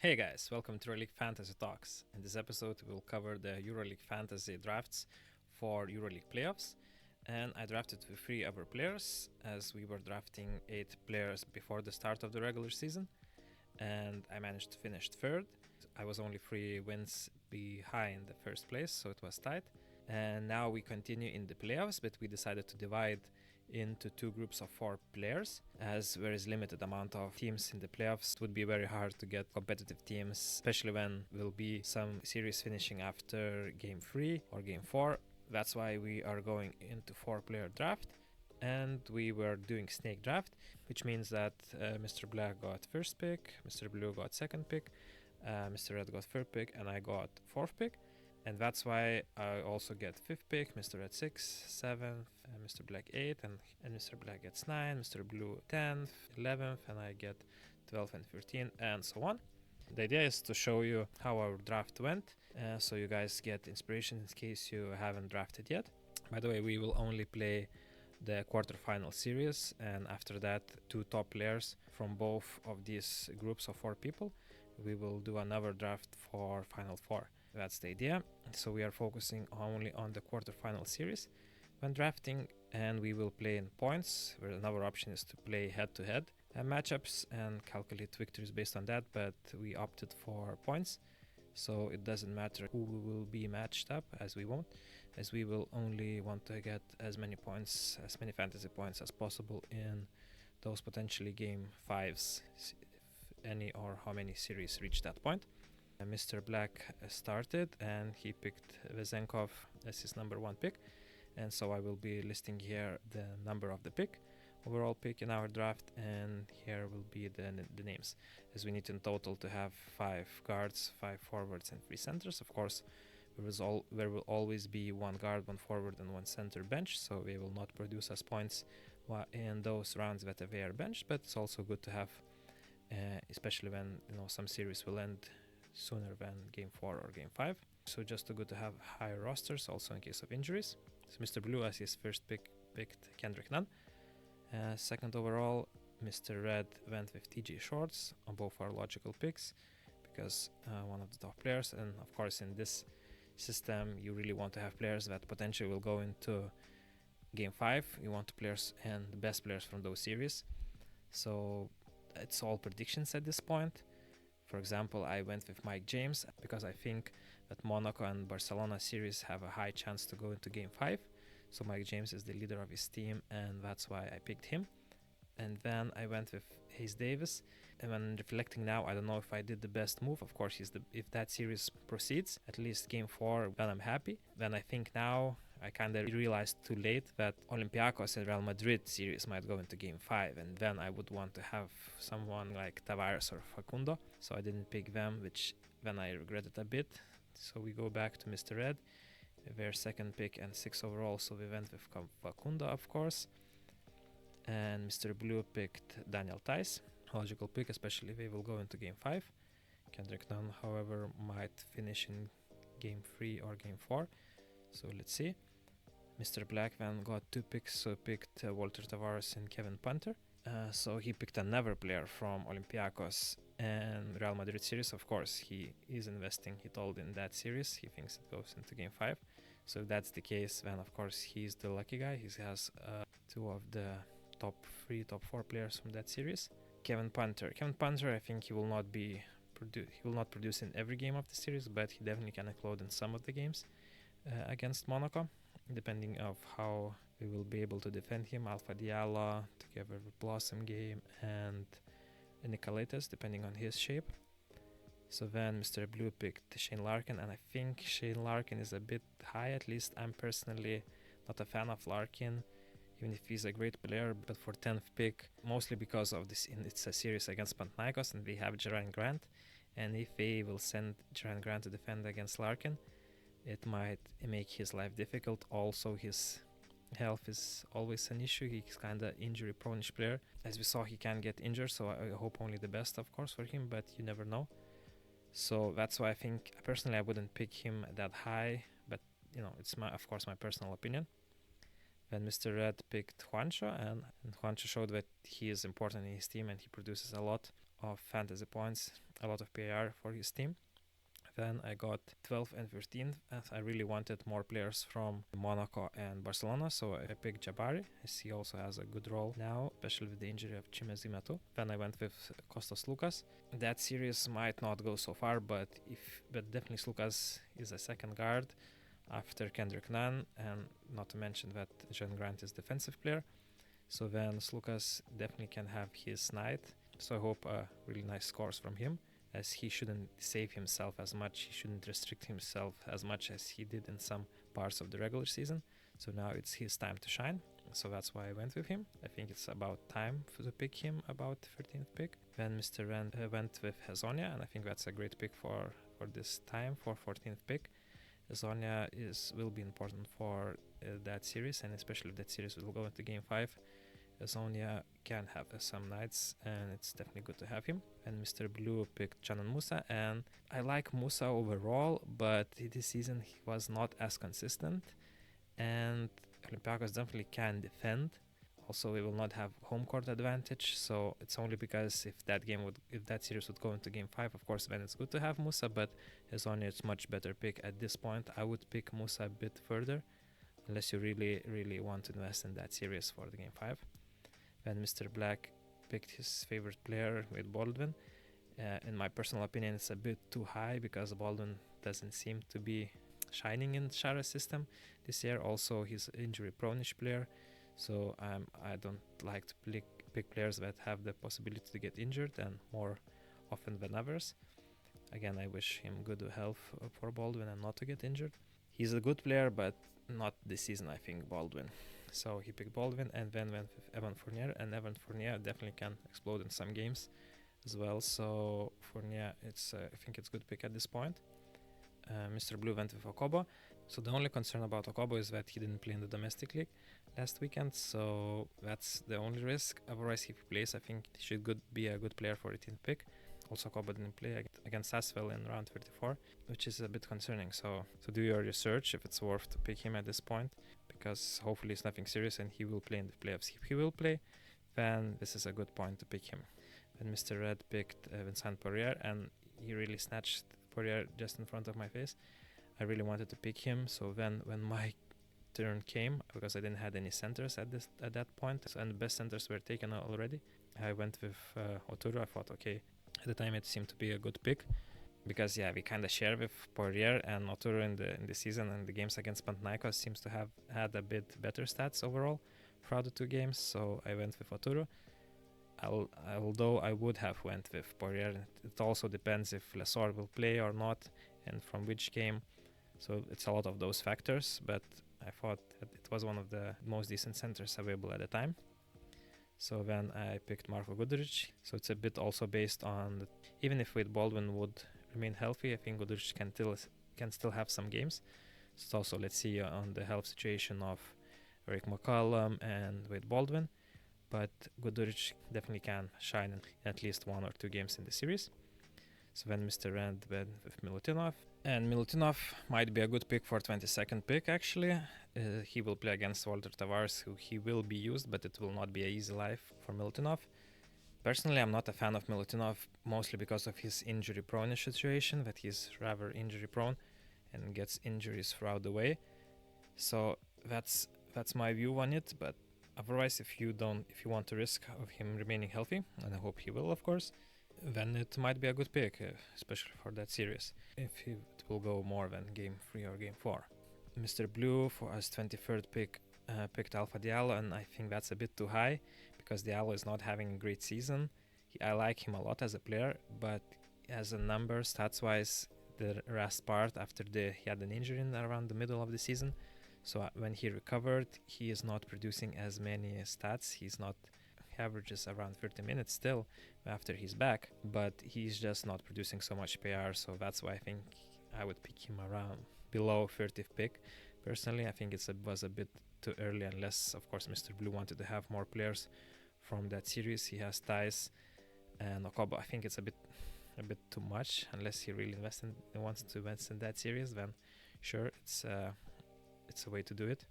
Hey guys, welcome to Euroleague Fantasy Talks. In this episode, we'll cover the Euroleague Fantasy drafts for Euroleague playoffs. And I drafted with 3 other players as we were drafting 8 players before the start of the regular season. And I managed to finish third. I was only 3 wins behind the first place, so it was tight. And now we continue in the playoffs, but we decided to divide into 2 groups of 4 players, as there is limited amount of teams in the playoffs. It would be very hard to get competitive teams, especially when will be some series finishing after game 3 or game 4. That's why we are going into 4-player draft, and we were doing snake draft, which means that Mr. Black got first pick, Mr. Blue got second pick, Mr. Red got third pick, and I got fourth pick. And that's why I also get 5th pick, Mr. Red 6, 7th, Mr. Black 8, and Mr. Black gets 9, Mr. Blue 10th, 11th, and I get 12th and 13th, and so on. The idea is to show you how our draft went, so you guys get inspiration in case you haven't drafted yet. By the way, we will only play the quarterfinal series, and after that, 2 top players from both of these groups of 4 people. We will do another draft for Final 4. That's the idea. So we are focusing only on the quarterfinal series when drafting, and we will play in points, where another option is to play head-to-head matchups and calculate victories based on that, but we opted for points. So it doesn't matter who we will be matched up, as we won't, as we will only want to get as many points, as many fantasy points as possible in those potentially game 5s, if any or how many series reach that point. Mr. Black started and he picked Vezenkov as his number 1 pick, and so I will be listing here the number of the pick, overall pick in our draft, and here will be the names, as we need in total to have 5 guards, 5 forwards, and 3 centers. Of course, there will always be 1 guard, 1 forward, and 1 center bench, so they will not produce us points in those rounds that they are benched, but it's also good to have, especially when some series will end sooner than game 4 or game 5. So just good to have higher rosters also in case of injuries. So Mr. Blue, as his first pick, picked Kendrick Nunn. Second overall, Mr. Red went with TJ Shorts on both our logical picks, because one of the top players, and of course in this system you really want to have players that potentially will go into game 5. You want players and the best players from those series. So it's all predictions at this point. For example, I went with Mike James because I think that Monaco and Barcelona series have a high chance to go into game 5. So Mike James is the leader of his team, and that's why I picked him. And then I went with Hayes Davis. And when reflecting now, I don't know if I did the best move. Of course, if that series proceeds, at least game 4, then I'm happy. Then I think now I kind of realized too late that Olympiacos and Real Madrid series might go into game 5, and then I would want to have someone like Tavares or Facundo. So I didn't pick them, which then I regretted a bit. So we go back to Mr. Red, their second pick and 6 overall. So we went with Facundo, of course. And Mr. Blue picked Daniel Tice. Logical pick, especially if they will go into game 5. Kendrick Nunn, however, might finish in game 3 or game 4. So let's see. Mr. Black then got 2 picks, so picked Walter Tavares and Kevin Punter. So he picked another player from Olympiacos and Real Madrid series. Of course, he is investing, he told in that series. He thinks it goes into game 5. So if that's the case, then of course he's the lucky guy. He has 2 of the top 3, top 4 players from that series. Kevin Punter, I think he will not produce in every game of the series, but he definitely can explode in some of the games against Monaco, depending of how we will be able to defend him. Alpha Diallo together with Blossom Game and Nicolaitis, depending on his shape. So then Mr. Blue picked Shane Larkin, and I think Shane Larkin is a bit high. At least I'm personally not a fan of Larkin, even if he's a great player. But for 10th pick, mostly because of this, it's a series against Panathinaikos and they have Jermaine Grant, and if they will send Jermaine Grant to defend against Larkin, it might make his life difficult. Also, his health is always an issue. He's kind of injury prone-ish player. As we saw, he can get injured, so I hope only the best, of course, for him, but you never know. So that's why I think, personally, I wouldn't pick him that high, but it's of course my personal opinion. Then Mr. Red picked Juancho, and Juancho showed that he is important in his team and he produces a lot of fantasy points, a lot of PAR for his team. Then I got 12th and 13th, as I really wanted more players from Monaco and Barcelona, so I picked Jabari, as he also has a good role now, especially with the injury of Chimezi Metu. Then I went with Kostas Lukas. That series might not go so far, but definitely Lukas is a second guard after Kendrick Nunn, and not to mention that John Grant is defensive player. So then Lukas definitely can have his night. So I hope really nice scores from him, as he shouldn't save himself as much, he shouldn't restrict himself as much as he did in some parts of the regular season. So now it's his time to shine. So that's why I went with him. I think it's about time to pick him, about 13th pick. Then Mr. Rand went with Hazonia, and I think that's a great pick for this time, for 14th pick. Hazonia will be important for that series, and especially if that series will go into game 5. Hazonia can have some nights, and it's definitely good to have him. And Mr. Blue picked Canan Musa, and I like Musa overall, but this season he was not as consistent, and Olympiacos definitely can defend. Also, we will not have home court advantage, so it's only because if that series would go into game 5, of course, then it's good to have Musa, but Hazonia is much better pick at this point. I would pick Musa a bit further, unless you really, really want to invest in that series for the game 5. Then Mr. Black picked his favorite player with Baldwin. In my personal opinion, it's a bit too high because Baldwin doesn't seem to be shining in Shara's system this year. Also, he's an injury-prone-ish player, so I don't like to pick players that have the possibility to get injured, and more often than others. Again, I wish him good health for Baldwin and not to get injured. He's a good player, but not this season, I think, Baldwin. So he picked Baldwin and then went with Evan Fournier, and Evan Fournier definitely can explode in some games as well. So Fournier, I think it's a good pick at this point. Mr. Blue went with Okobo. So the only concern about Okobo is that he didn't play in the domestic league last weekend, so that's the only risk. Otherwise, if he plays, I think he should be a good player for 18th pick. Also, Okobo didn't play against Asvel in round 34, which is a bit concerning. So do your research if it's worth to pick him at this point, because hopefully it's nothing serious and he will play in the playoffs. If he will play, then this is a good point to pick him. Then Mr. Red picked Vincent Poirier, and he really snatched Poirier just in front of my face. I really wanted to pick him, so then when my turn came, because I didn't have any centers at that point, and the best centers were taken already, I went with Oturu. I thought, okay, at the time it seemed to be a good pick, because we kind of share with Poirier and Oturu in the season, and the games against Panathinaikos seems to have had a bit better stats overall throughout the two games, so I went with Oturu. Although I would have went with Poirier, it also depends if Lesor will play or not, and from which game. So it's a lot of those factors, but I thought that it was one of the most decent centers available at the time. So then I picked Marko Guduric. So it's a bit also based on even if Wade Baldwin would remain healthy, I think Guduric can still have some games. So also let's see on the health situation of Eric McCollum and Wade Baldwin. But Guduric definitely can shine in at least one or two games in the series. So then Mr. Rand went with Milutinov. And Milutinov might be a good pick for 22nd pick, actually. He will play against Walter Tavares, who he will be used, but it will not be an easy life for Milutinov. Personally, I'm not a fan of Milutinov, mostly because of his injury-prone situation, that he's rather injury-prone and gets injuries throughout the way. So that's my view on it, but otherwise, if you want to risk of him remaining healthy, and I hope he will, of course, then it might be a good pick, especially for that series, if it will go more than game 3 or game 4. Mr. Blue, for his 23rd pick, picked Alpha Diallo, and I think that's a bit too high, because Diallo is not having a great season. I like him a lot as a player, but as a number, stats-wise, the last part after he had an injury around the middle of the season. So when he recovered, he is not producing as many stats. He averages around 30 minutes still after he's back, but he's just not producing so much PR. So that's why I think I would pick him around below 30th pick. Personally, I think it was a bit too early, unless, of course, Mr. Blue wanted to have more players from that series. He has Thais and Okobo. I think it's a bit too much, unless he really wants to invest in that series. Then sure, it's a way to do it.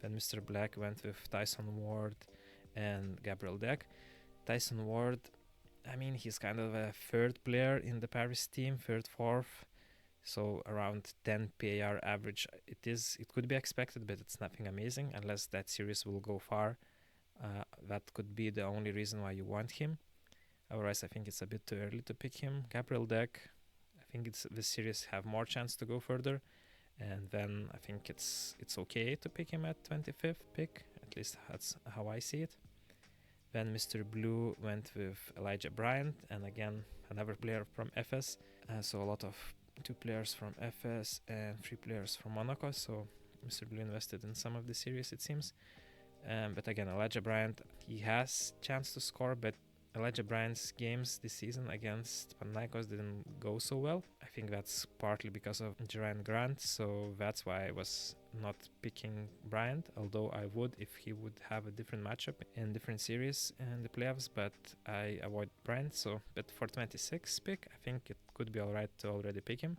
Then Mr. Black went with Tyson Ward and Gabriel Deck. Tyson Ward, I mean, he's kind of a third player in the Paris team, third, fourth. So around 10 PAR average. It could be expected, but it's nothing amazing unless that series will go far. That could be the only reason why you want him. Otherwise, I think it's a bit too early to pick him. Gabriel Deck, I think this series have more chance to go further, and then I think it's okay to pick him at 25th pick. At least that's how I see it. Then Mr. Blue went with Elijah Bryant, and again another player from FS. So a lot of 2 players from FS and 3 players from Monaco. So Mr. Blue invested in some of the series, it seems. But again, Elijah Bryant, he has chance to score, but Elijah Bryant's games this season against Panathinaikos didn't go so well. I think that's partly because of Jermaine Grant, so that's why I was not picking Bryant, although I would if he would have a different matchup in different series in the playoffs, but I avoid Bryant. So, but for 26 pick, I think it could be alright to already pick him,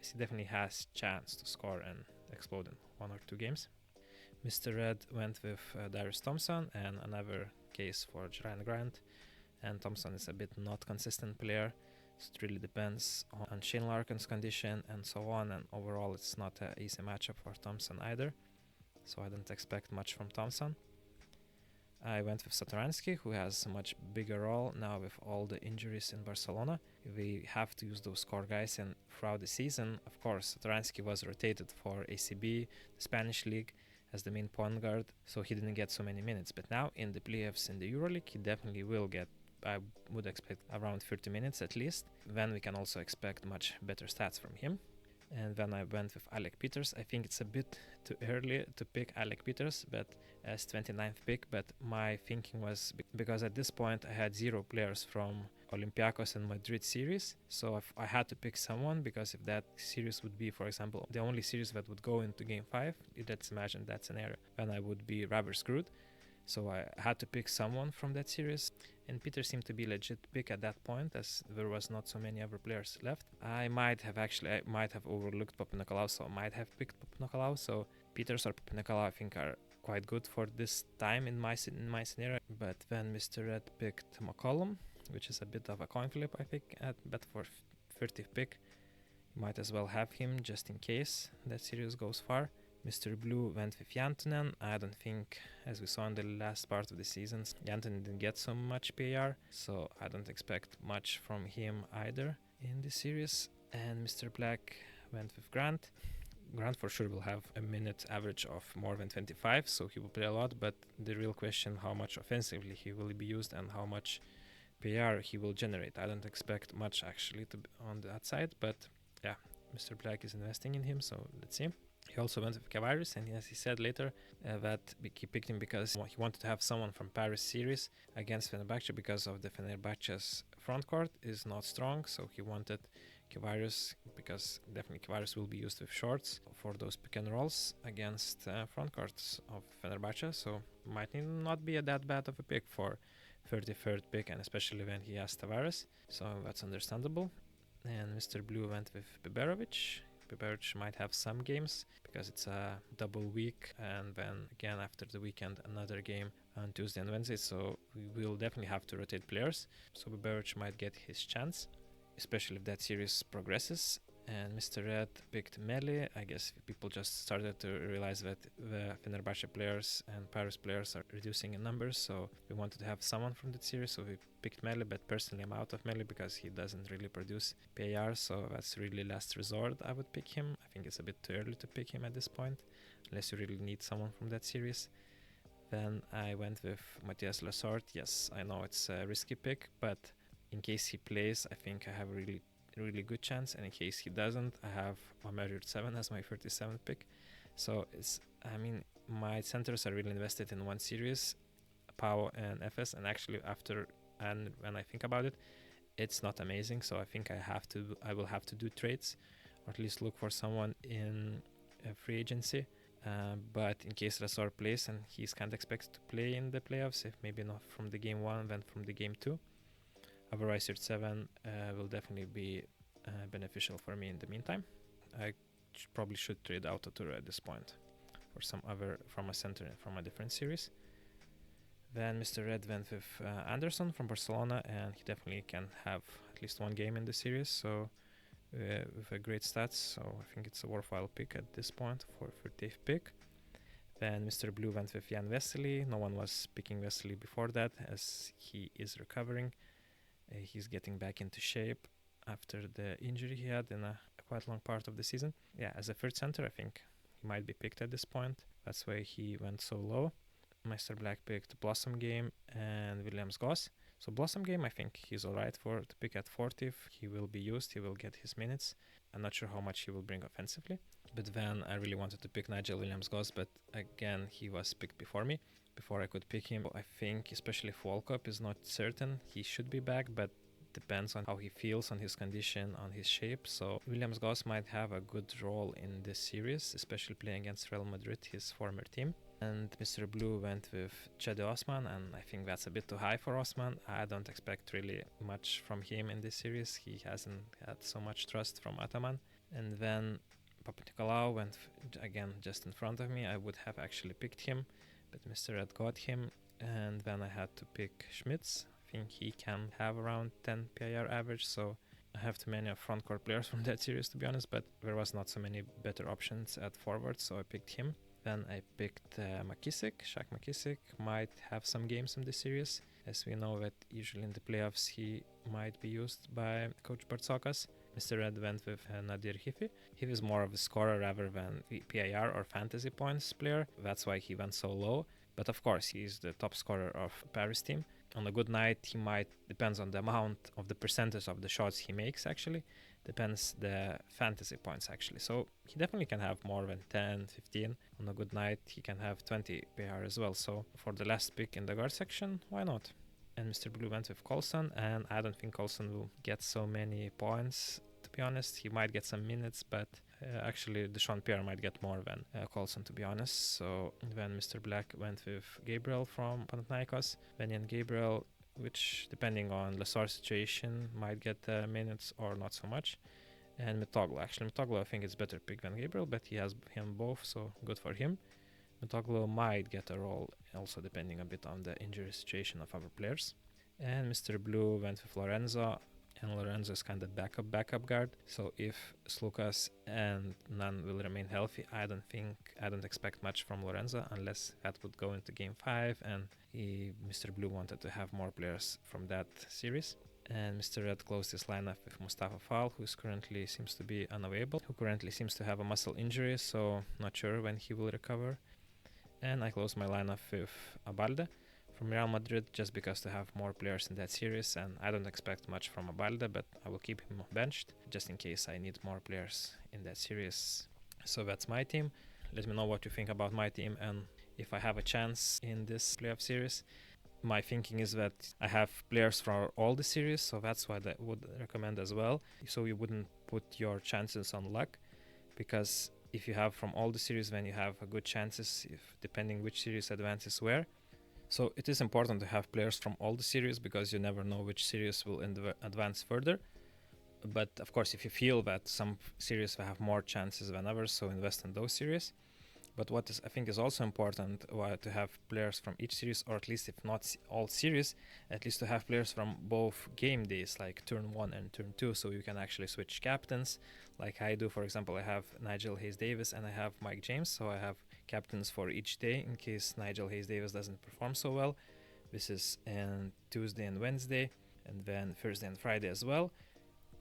as he definitely has chance to score and explode in 1 or 2 games. Mr. Red went with Darius Thompson, and another case for Jermaine Grant. And Thompson is a bit not consistent player, so it really depends on Shane Larkin's condition and so on, and overall it's not an easy matchup for Thompson either, so I don't expect much from Thompson. I went with Satoransky, who has a much bigger role now with all the injuries in Barcelona. We have to use those core guys, and throughout the season, of course, Satoransky was rotated for ACB, the Spanish league, as the main point guard, so he didn't get so many minutes. But now in the playoffs in the Euroleague, he definitely will get, I would expect, around 30 minutes at least. Then we can also expect much better stats from him. And then I went with Alec Peters. I think it's a bit too early to pick Alec Peters, but as 29th pick. But my thinking was because at this point I had 0 players from Olympiacos and Madrid series. So if I had to pick someone, because if that series would be, for example, the only series that would go into game 5, let's imagine that scenario, then I would be rather screwed. So I had to pick someone from that series, and Peter seemed to be a legit pick at that point, as there was not so many other players left. I might have overlooked Papanikolaou, so I might have picked Papanikolaou. So Peters or Papanikolaou I think are quite good for this time in my scenario. But then Mr. Red picked McCollum, which is a bit of a coin flip I think, but for 30th pick you might as well have him just in case that series goes far. Mr. Blue went with Jantunen. I don't think, as we saw in the last part of the season, Jantunen didn't get so much PAR, so I don't expect much from him either in this series. And Mr. Black went with Grant. Grant for sure will have a minute average of more than 25, so he will play a lot, but the real question, how much offensively he will be used and how much PAR he will generate. I don't expect much actually to be on that side, but yeah, Mr. Black is investing in him, so let's see. He also went with Kavaris, and as he said later, that he picked him because he wanted to have someone from Paris series against Fenerbahce, because of the Fenerbahce's front court is not strong, so he wanted Kavaris because definitely Kavaris will be used with shorts for those pick and rolls against front courts of Fenerbahce, so might not be that bad of a pick for 33rd pick, and especially when he has Tavares, so that's understandable. And Mr. Blue went with Biberovic. Biberovic might have some games because it's a double week, and then again after the weekend another game on Tuesday and Wednesday, so we will definitely have to rotate players, so Biberovic might get his chance, especially if that series progresses. And Mr. Red picked Meli. I guess people just started to realize that the Fenerbahce players and Paris players are reducing in numbers, so we wanted to have someone from that series, so we picked Meli, but personally I'm out of Meli because he doesn't really produce PAR, so that's really last resort I would pick him. I think it's a bit too early to pick him at this point, unless you really need someone from that series. Then I went with Matthias Lassort. Yes, I know it's a risky pick, but in case he plays, I think I have a really good chance, and in case he doesn't, I have Omer Yurtseven as my 37th pick. So my centers are really invested in one series, PAO and FS, and actually when I think about it, it's not amazing, so I think I will have to do trades, or at least look for someone in a free agency. But in case Rasor plays, and he's kind of expected to play in the playoffs, if maybe not from the game 1, then from the game 2, otherwise Yurtseven will definitely be beneficial for me in the meantime. I probably should trade out Autotura at this point for some other from a center from a different series. Then Mr. Red went with Anderson from Barcelona, and he definitely can have at least one game in the series. So with a great stats, so I think it's a worthwhile pick at this point for 30th pick. Then Mr. Blue went with Jan Vesely. No one was picking Vesely before that, as he is recovering. He's getting back into shape after the injury he had in a quite long part of the season. Yeah, as a third center, I think he might be picked at this point. That's why he went so low. Mr. Black picked Blossom Game and Williams Goss. So Blossom Game, I think he's alright for to pick at 40th. He will be used, he will get his minutes. I'm not sure how much he will bring offensively. But then I really wanted to pick Nigel Williams-Goss, but again, he was picked before me, before I could pick him. I think, especially if World Cup is not certain, he should be back, but depends on how he feels, on his condition, on his shape. So Williams-Goss might have a good role in this series, especially playing against Real Madrid, his former team. And Mr. Blue went with Chede Osman, and I think that's a bit too high for Osman. I don't expect really much from him in this series. He hasn't had so much trust from Ataman. And then Papanikolaou went again just in front of me. I would have actually picked him, but Mr. Red got him. And then I had to pick Schmitz. I think he can have around 10 PIR average, so I have too many front court players from that series, to be honest, but there was not so many better options at forward, so I picked him. Then I picked McKissick. Shaq McKissick might have some games in this series, as we know that usually in the playoffs he might be used by Coach Bartzokas. Mr. Red went with Nadir Hifi. He was more of a scorer rather than PIR or fantasy points player. That's why he went so low. But of course, he's the top scorer of Paris team. On a good night, he might, depends on the amount of the percentage of the shots he makes actually, depends the fantasy points actually. So he definitely can have more than 10, 15. On a good night, he can have 20 PR as well. So for the last pick in the guard section, why not? And Mr. Blue went with Coulson, and I don't think Coulson will get so many points, to be honest. He might get some minutes, but actually Deshaun Pierre might get more than Coulson, to be honest. So then Mr. Black went with Gabriel from Panathinaikos. Benyan Gabriel, which depending on Lesor's situation might get minutes or not so much. And Metoglou, actually Metoglou I think is better pick than Gabriel, but he has him both, so good for him. Metoglou might get a role, also depending a bit on the injury situation of other players. And Mr. Blue went with Lorenzo, and Lorenzo is kind of backup guard. So if Slukas and Nunn will remain healthy, I don't expect much from Lorenzo, unless that would go into game 5, and Mr. Blue wanted to have more players from that series. And Mr. Red closed his lineup with Mustafa Fall, who currently seems to be unavailable, who currently seems to have a muscle injury, so not sure when he will recover. And I closed my lineup with Abalde from Real Madrid, just because to have more players in that series, and I don't expect much from Abalde, but I will keep him benched just in case I need more players in that series. So that's my team. Let me know what you think about my team and if I have a chance in this playoff series. My thinking is that I have players for all the series, so that's what I would recommend as well. So you wouldn't put your chances on luck, because if you have from all the series, then you have a good chances, if depending which series advances where. So it is important to have players from all the series, because you never know which series will advance further. But of course, if you feel that some series will have more chances than others, so invest in those series. But what I think is also important to have players from each series, or at least if not all series, at least to have players from both game days, like turn 1 and turn 2, so you can actually switch captains, like I do. For example, I have Nigel Hayes-Davis and I have Mike James, so I have captains for each day in case Nigel Hayes-Davis doesn't perform so well. This is on Tuesday and Wednesday, and then Thursday and Friday as well.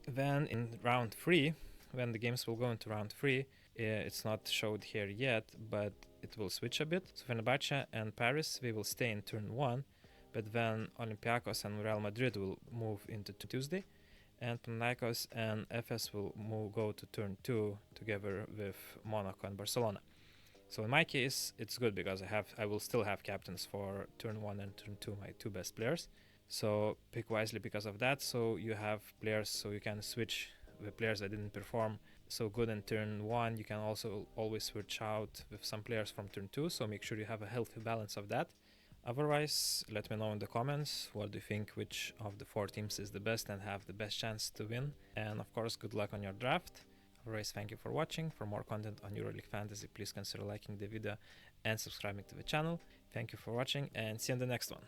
Then in round 3, when the games will go into round 3, it's not showed here yet, but it will switch a bit. So Fenerbahce and Paris, they will stay in turn 1, but then Olympiacos and Real Madrid will move into Tuesday, and Panathinaikos and Efes will go to turn 2 together with Monaco and Barcelona. So in my case, it's good because I will still have captains for turn 1 and turn 2, my two best players. So pick wisely because of that. So you have players, so you can switch the players that didn't perform so good in turn 1. You can also always switch out with some players from turn 2, so make sure you have a healthy balance of that. Otherwise, let me know in the comments what do you think, which of the 4 teams is the best and have the best chance to win. And of course, good luck on your draft. Otherwise, thank you for watching. For more content on EuroLeague Fantasy, please consider liking the video and subscribing to the channel. Thank you for watching and see you in the next one.